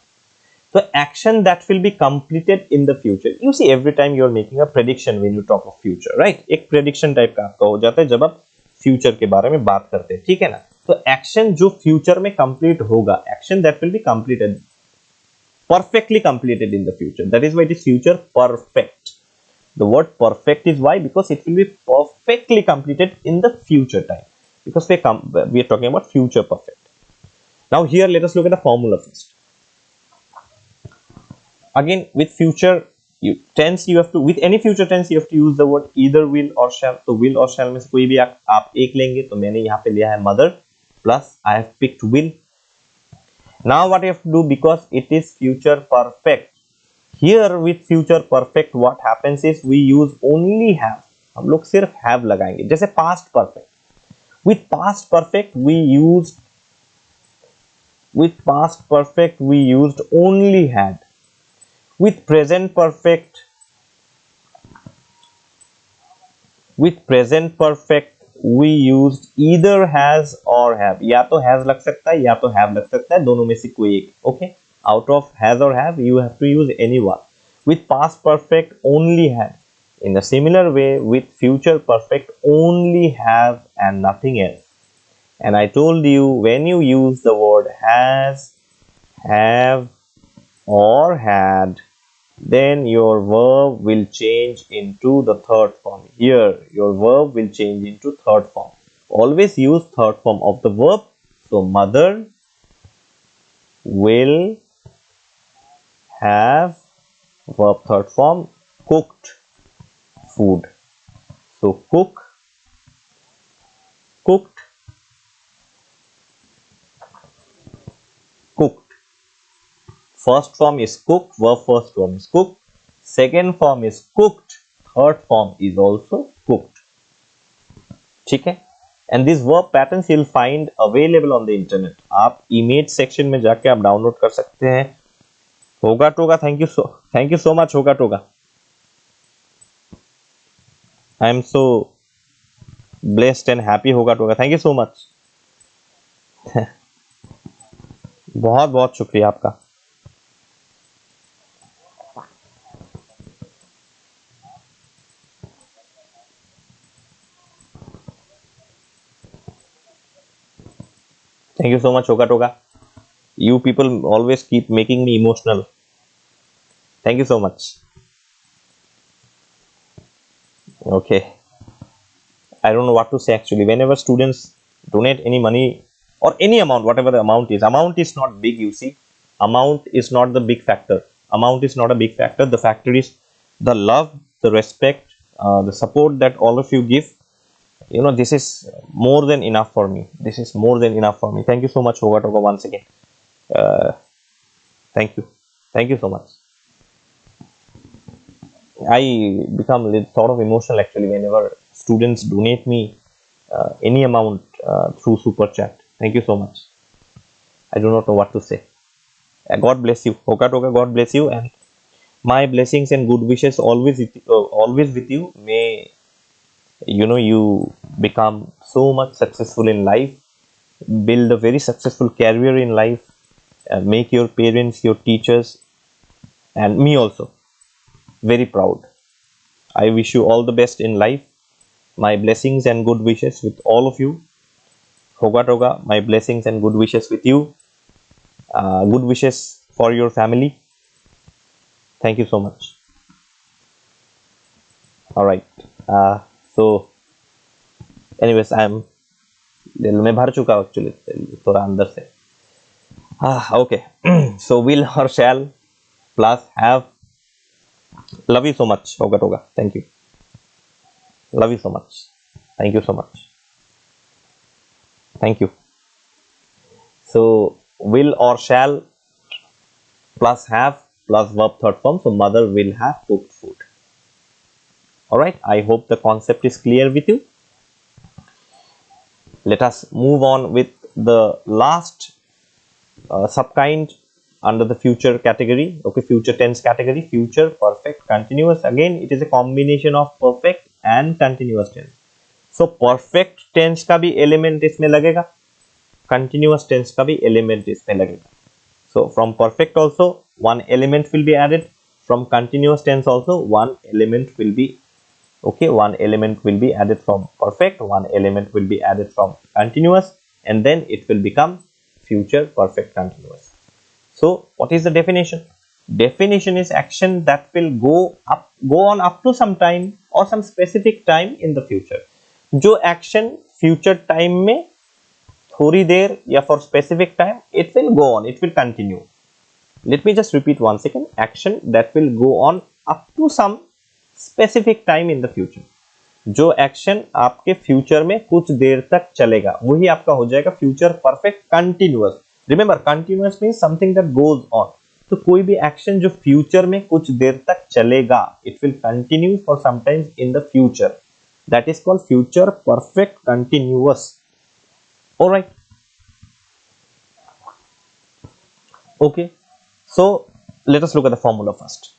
So action that will be completed in the future. You see, every time you are making a prediction when you talk of future, right? एक prediction type का आपका हो जाता है जब आप future के बारे में बात करते हैं, ठीक है ना? तो action जो future में complete होगा, action that will be completed, perfectly completed in the future. That is why it is future perfect. The word perfect is why, because it will be perfectly completed in the future time. Because we are talking about future perfect. Now here, let us look at the formula first. Again, with future tense, you have to, with any future tense, you have to use the word either will or shall. तो will or shall में से कोई भी आप एक लेंगे, तो मैंने यहाँ पे लिया है mother, plus I have picked will. Now what you have to do, because it is future perfect, here with future perfect what happens is we use only have. हम लोग सिर्फ have लगाएंगे, जैसे past perfect. With past perfect we used only had. With present perfect we used either has or have. या तो has लग सकता है या तो have लग सकता है, दोनों में से कोई एक. Okay, out of has or have you have to use any one. With past perfect only had. In a similar way, with future perfect only have and nothing else. And I told you, when you use the word has, have or had, then your verb will change into the third form. Here your verb will change into third form. Always use third form of the verb. So mother will have, verb third form, cooked food. So cooked, cooked. First form is cook, verb first form is cook. Second form is cooked. Third form is also cooked. ठीक है? And these verb patterns you'll find available on the internet. आप image section में जाके आप download कर सकते हैं. होगा toga, thank you so much होगा toga. I am so blessed and happy होगा toga. Thank you so much. बहुत बहुत शुक्रिया आपका. Thank you so much, Hoka Toga. You people always keep making me emotional. Thank you so much. Okay. I don't know what to say actually. Whenever students donate any money or any amount, whatever the amount is not big, you see. amount is not the big factor. Amount is not a big factor. The factor is the love, the respect, the support that all of you give. You know, this is more than enough for me. This is more than enough for me. Thank you so much, Hoga Toga, once again. Thank you. Thank you so much. I become a little sort of emotional actually whenever students donate me any amount through super chat. Thank you so much. I do not know what to say. God bless you, Hoga Toga. God bless you, and my blessings and good wishes always with you. May you become so much successful in life, build a very successful career in life, make your parents, your teachers, and me also very proud. I wish you all the best in life. My blessings and good wishes with all of you. Hoga Toga, my blessings and good wishes with you. Good wishes for your family. Thank you so much. All right. So anyways, मैं भर चुका हूँ actually थोड़ा अंदर से. Okay. So will or shall plus have. Love you so much, Hoga Toga. Thank you. Love you so much. Thank you so much. Thank you. So will or shall plus have plus verb third form. So mother will have cooked food. Alright, I hope the concept is clear with you. Let us move on with the last subkind under the future category. Okay, future tense category. Future perfect continuous. Again, it is a combination of perfect and continuous tense. So perfect tense का भी element इसमें लगेगा, continuous tense का भी element इसमें लगेगा. So from perfect also one element will be added. From continuous tense also one element will be. Okay, one element will be added from perfect, one element will be added from continuous, and then it will become future perfect continuous. So what is the definition? Definition is action that will go on up to some time or some specific time in the future. जो action future time में थोड़ी देर या for specific time, it will go on, it will continue. Let me just repeat once again. Action that will go on up to some specific time in the future. जो action आपके future में कुछ देर तक चलेगा वही आपका हो जाएगा future perfect continuous. Remember, continuous means something that goes on. तो कोई भी एक्शन जो फ्यूचर में कुछ देर तक चलेगा, it will continue for some times in the future, that is called future perfect continuous. Alright, okay, so let us look at the formula first.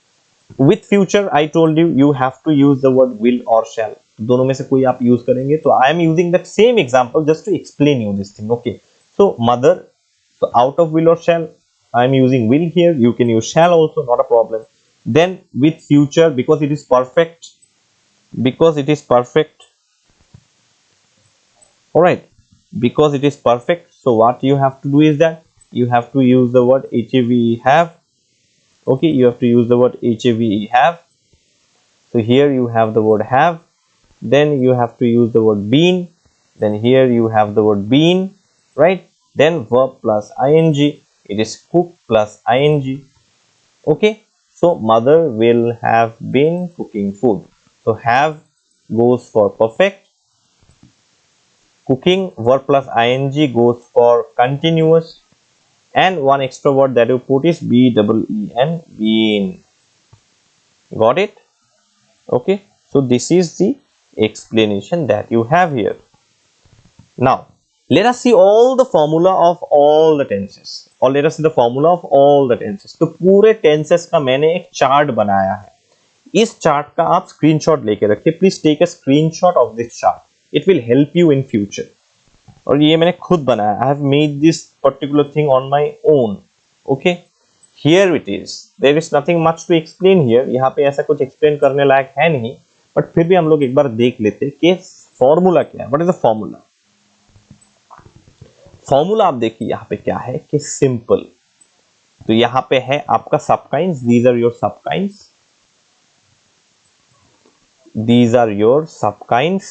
With future I told you, you have to use the word will or shall. दोनों में से कोई आप use करेंगे. तो I am using that same example just to explain you this thing. Okay, so mother, so out of will or shall I am using will here. You can use shall also, not a problem. Then with future, because it is perfect, all right, because it is perfect, so what you have to do is that you have to use the word have. Okay, you have to use the word have. So here you have the word have, then you have to use the word been, then here you have the word been, right? Then verb plus ing, it is cook plus ing. Okay, so mother will have been cooking food. So have goes for perfect, cooking verb plus ing goes for continuous, and one extra word that you put is been, been. Got it? Okay, so this is the explanation that you have here. Now let us see all the formula of all the tenses, or let us see the formula of all the tenses. तो पूरे tenses का मैंने एक chart बनाया है. इस chart का आप स्क्रीनशॉट लेके रखिए. Please take a screenshot of this chart, it will help you in future. और ये मैंने खुद बनाया. I have made this particular thing on my own. Okay, here it is. There is nothing much to explain here. यहाँ पे ऐसा कुछ explain करने लायक है नहीं, बट फिर भी हम लोग एक बार देख लेते कि फॉर्मूला क्या है. What is the formula? Formula आप देखिए यहाँ पे क्या है कि सिंपल. तो यहाँ पे है आपका subkinds. These are your subkinds, these are your subkinds,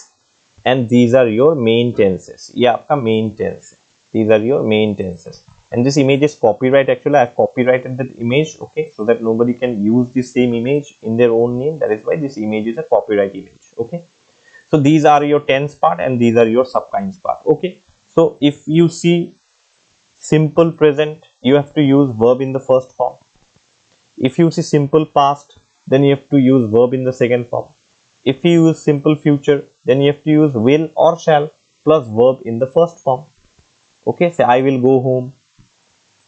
and these are your main tenses. ये आपका main tense है. These are your main tenses. and this image is copyright. Actually, I have copyrighted that image, okay, so that nobody can use the same image in their own name. That is why this image is a copyright image, okay. So these are your tense part and these are your subkinds part, okay. So if you see simple present, you have to use verb in the first form. If you see simple past, then you have to use verb in the second form. If you use simple future, then you have to use will or shall plus verb in the first form. Okay, say I will go home.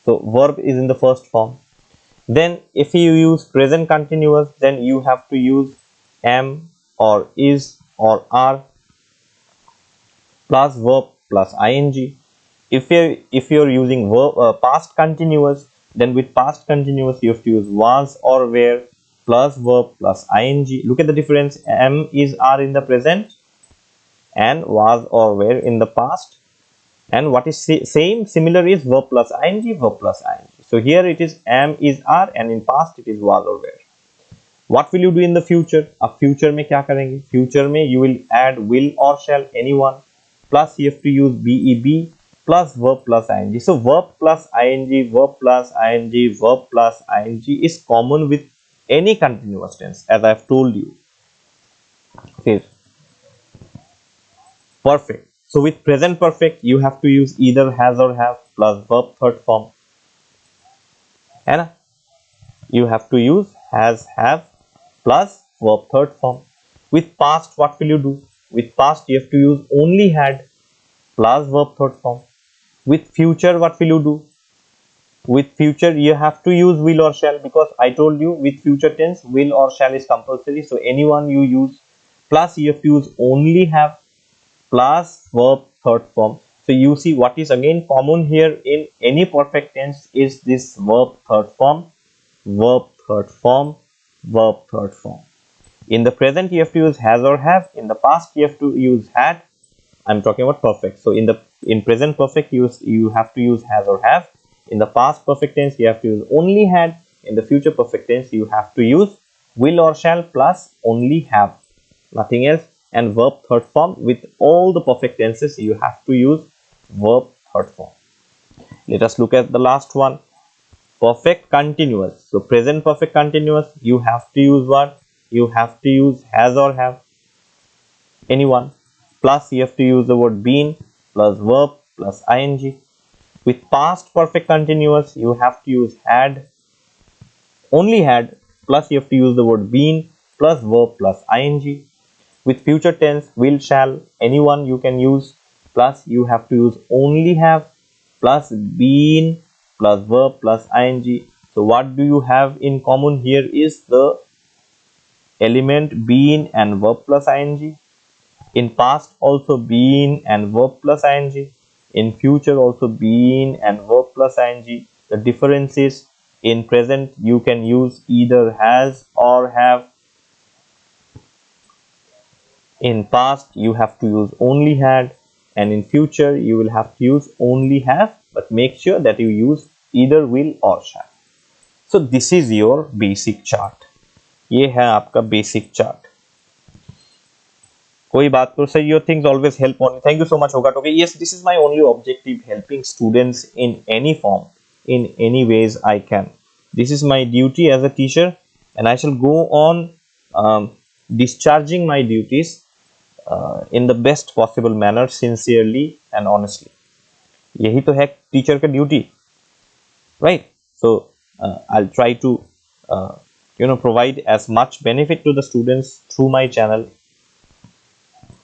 So verb is in the first form. Then if you use present continuous, then you have to use am or is or are plus verb plus ing. If you're using verb, past continuous, then with past continuous you have to use was or were plus verb plus ing. Look at the difference. Am, is, are in the present and was or were in the past. And what is similar is verb plus ing, verb plus ing. So here it is am, is, are, and in past it is was or were. What will you do in the future? अब future में क्या करेंगे? Future में you will add will or shall, anyone, plus you have to use beb plus verb plus ing. So verb plus ing, verb plus ing, verb plus ing is common with any continuous tense, as I have told you. Okay. Perfect. So with present perfect, you have to use either has or have plus verb third form. And you have to use has, have plus verb third form. With past, what will you do? With past, you have to use only had plus verb third form. With future, what will you do? With future, you have to use will or shall, because I told you with future tense, will or shall is compulsory. So anyone you use, plus you have to use only have plus verb third form. So you see what is again common here in any perfect tense is this verb third form, verb third form, verb third form. In the present you have to use has or have. In the past you have to use had. I'm talking about perfect. So in present perfect you have to use has or have. In the past perfect tense you have to use only had. In the future perfect tense you have to use will or shall plus only have, nothing else. And verb third form, with all the perfect tenses you have to use verb third form. Let us look at the last one, perfect continuous. So present perfect continuous, you have to use what? You have to use has or have, anyone, plus you have to use the word been plus verb plus ing. With past perfect continuous, you have to use had, only had, plus you have to use the word been plus verb plus ing. With future tense, will, shall, anyone you can use, plus you have to use only have plus been plus verb plus ing. So what do you have in common here is the element been and verb plus ing. In past also been and verb plus ing. In future also been and verb plus ing. The difference is in present you can use either has or have. In past you have to use only had, and in future you will have to use only have, but make sure that you use either will or shall. So this is your basic chart. ये है आपका basic chart. कोई बात तो सही, your things always help only. Thank you so much, Hogat. Okay, yes, this is my only objective, helping students in any form, in any ways I can. This is my duty as a teacher, and I shall go on discharging my duties in the best possible manner, sincerely and honestly. यही तो है teacher का duty, right? So I'll try to provide as much benefit to the students through my channel.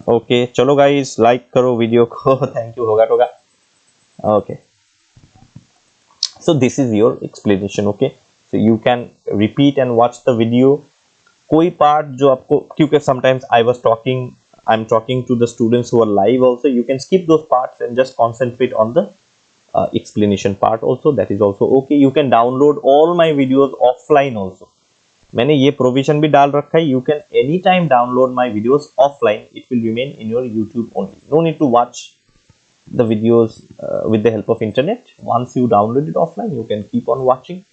Okay, चलो guys, like करो video को. Thank you, होगा. Okay, so this is your explanation. Okay, so you can repeat and watch the video. कोई part जो आपको, क्योंकि sometimes I'm talking to the students who are live also, you can skip those parts and just concentrate on the explanation part also. That is also okay. You can download all my videos offline also. मैंने ये provision भी डाल रखा है. You can anytime download my videos offline. It will remain in your YouTube only. No need to watch the videos with the help of internet. Once you download it offline, you can keep on watching,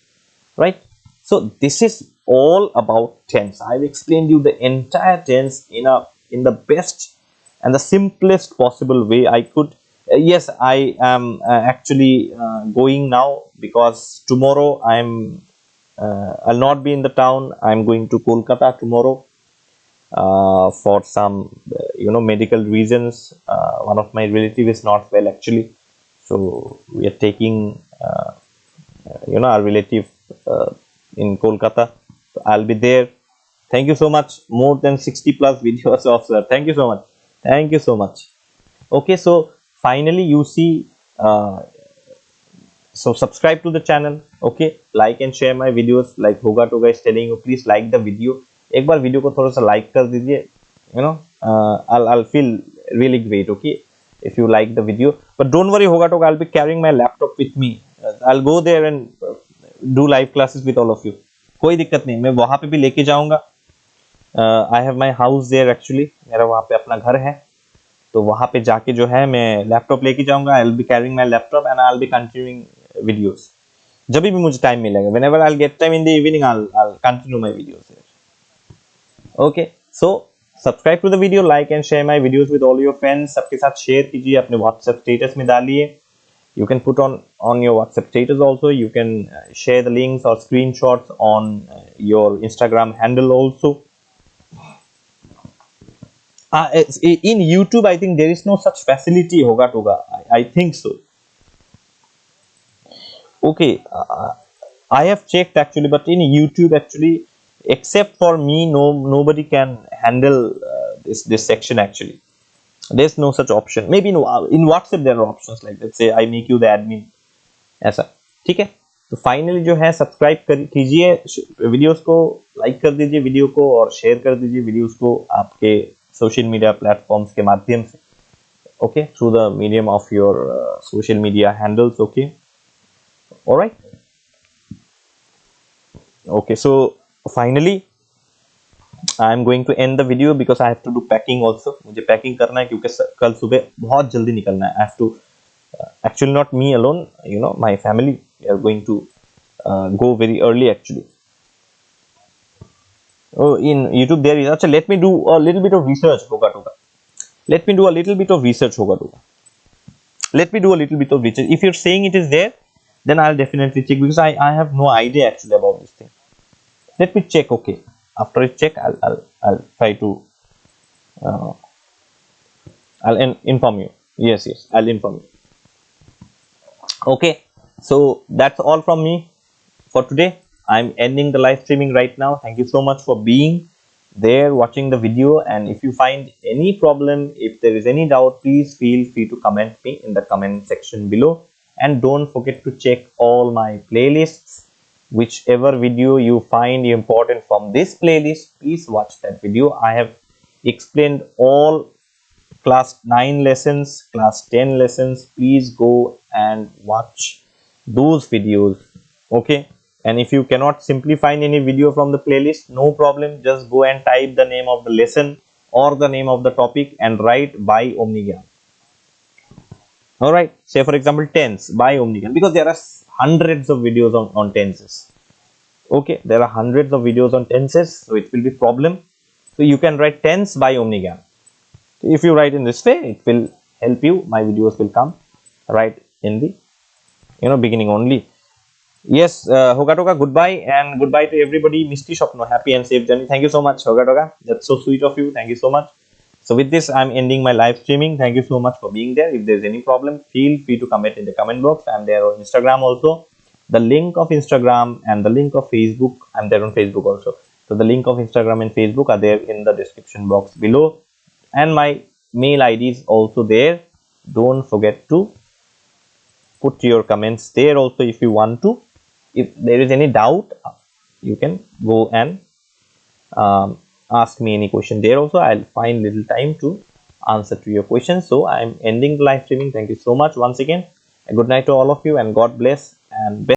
right? So this is all about tense. I've explained you the entire tense in the best and the simplest possible way I could. Yes, I am actually going now because tomorrow I'll not be in the town. I'm going to Kolkata tomorrow for some medical reasons. One of my relative is not well actually, so we are taking our relative uh, in Kolkata. So I'll be there. Thank you so much. More than 60 plus videos of sir. Thank you so much. Thank you so much. Okay, so finally you see. So subscribe to the channel. Okay, like and share my videos. Like Hoga Toga is telling you, please like the video. एक बार video को थोड़ा सा like कर दीजिए. I'll feel really great. Okay, if you like the video. But don't worry, Hoga Toga, I'll be carrying my laptop with me. I'll go there and do live classes with all of you. कोई दिक्कत नहीं, मैं वहां पे भी लेके जाऊंगा. I have my house there actually. मेरा वहां पे अपना घर है, तो वहां पे जाके जो है मैं लैपटॉप लेके जाऊंगा. I'll be carrying my laptop and I'll be continuing videos. जब भी मुझे टाइम मिलेगा, whenever I'll get time in the evening, I'll continue my videos here. Okay, so subscribe to the video, like and share my videos with all your friends. सबके साथ share कीजिए, अपने WhatsApp status में डालिए. You can put on your WhatsApp status also. You can share the links or screenshots on your Instagram handle also. In YouTube, I think there is no such facility, Hoga Toga. I think so. Okay, I have checked actually, but in YouTube actually, except for me, nobody can handle this section actually. There's no such option. Maybe in WhatsApp there are options like, let's say I make you the admin, ऐसा. ठीक है, तो finally जो है subscribe कीजिए, videos को like कर दीजिए वीडियो को, और शेयर कर दीजिए वीडियोस को आपके सोशल मीडिया प्लेटफॉर्म्स के माध्यम से. Okay, through the medium of your social media handles. Okay, alright. Okay, so finally I am going to end the video because I have to do packing also. मुझे packing करना है क्योंकि कल सुबह बहुत जल्दी निकलना है. I have to actually not me alone, my family, we are going to go very early actually. Oh, in YouTube there is. Achha, let me do a little bit of research, Hoga Toga. Let me do a little bit of research, Hoga Toga. Let me do a little bit of research. If you're saying it is there, then I'll definitely check, because I have no idea actually about this thing. Let me check. Okay, after I check, I'll try to I'll inform you. Yes, I'll inform you. Okay, so that's all from me for today. I'm ending the live streaming right now. Thank you so much for being there watching the video, and if you find any problem, if there is any doubt, please feel free to comment me in the comment section below. And don't forget to check all my playlists. Whichever video you find important from this playlist, please watch that video. I have explained all class 9 lessons, class 10 lessons. Please go and watch those videos. Okay, and if you cannot simply find any video from the playlist, no problem, just go and type the name of the lesson or the name of the topic and write by Omni Gyan. All right, say for example tense by Omni Gyan, because there are hundreds of videos on tenses. Okay, there are hundreds of videos on tenses, so it will be problem. So you can write tense by Omni Gyan. If you write in this way, it will help you. My videos will come right in the beginning only. Yes, Hoga Toga, goodbye, and goodbye to everybody. Misty Shopno, happy and safe journey. Thank you so much, Hoga Toga. That's so sweet of you. Thank you so much. So with this, I'm ending my live streaming. Thank you so much for being there. If there's any problem, feel free to comment in the comment box. I'm there on Instagram also. The link of Instagram and the link of Facebook, I'm there on Facebook also. So the link of Instagram and Facebook are there in the description box below. And my mail ID is also there. Don't forget to put your comments there also if you want to. If there is any doubt, you can go and ask me any question there also. I'll find little time to answer to your questions. So I'm ending the live streaming. Thank you so much once again. A good night to all of you, and God bless and best.